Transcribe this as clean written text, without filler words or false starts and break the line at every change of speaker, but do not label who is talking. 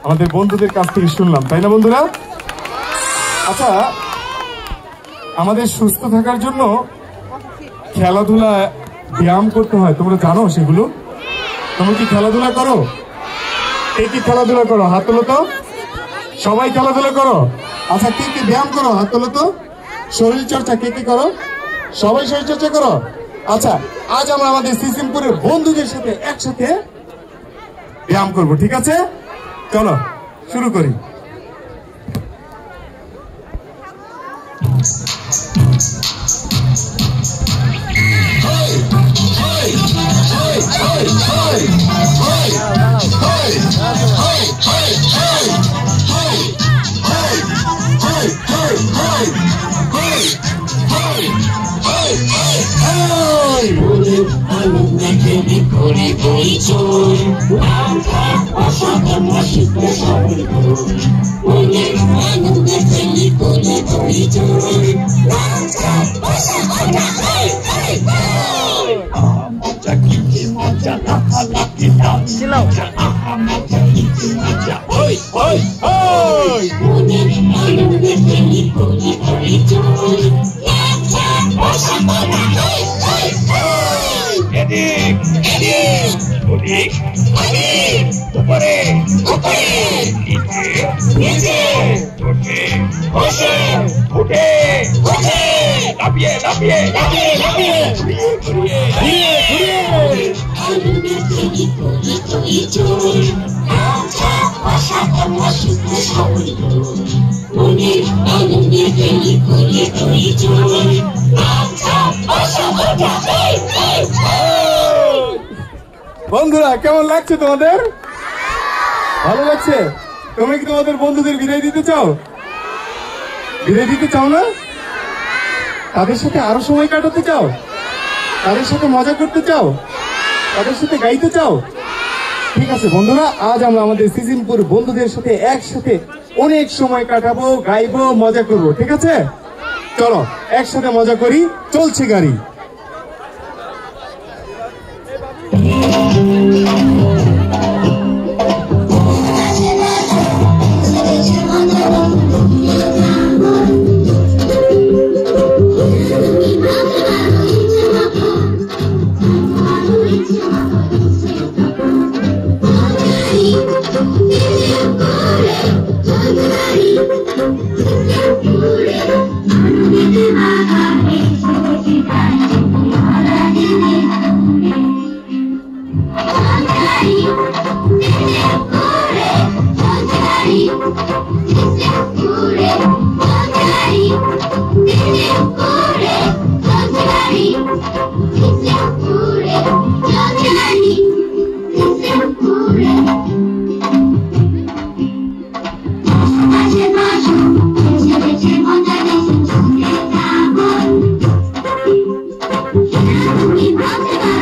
আমাদের বন্ধুদের কাছ থেকে শুনলাম, তাই না বন্ধুরা? আচ্ছা, আমাদের সুস্থ থাকার জন্য খেলাধুলা ব্যায়াম করতে হয়, তোমরা জানো সেগুলো? তোমরা কি খেলাধুলা করো? কে কি খেলাধুলা করো? হাত তোলো তো। সবাই খেলাধুলা করো? আচ্ছা, কে কি ব্যায়াম করো? হাত তোলো তো। শরীর চর্চা কে কি করো? সবাই শরীর চর্চা করো। আচ্ছা, আজ আমরা আমাদের সিসিমপুরের বন্ধুদের সাথে একসাথে ব্যায়াম করব, ঠিক আছে? চলো শুরু করি। বন্ধুরা, কেমন লাগছে তোমাদের? ভালো লাগছে? তুমি কি তোমাদের বন্ধুদের বিদায় দিতে চাও? বিদায় দিতে চাও না? তাদের সাথে আরো সময় কাটাতে চাও? তাদের সাথে মজা করতে চাও? তাদের সাথে গাইতে চাও? ঠিক আছে বন্ধুরা, আজ আমরা আমাদের সিসিমপুর বন্ধুদের সাথে একসাথে অনেক সময় কাটাবো, গাইবো, মজা করবো, ঠিক আছে? চলো একসাথে মজা করি। চলছে গাড়ি।
We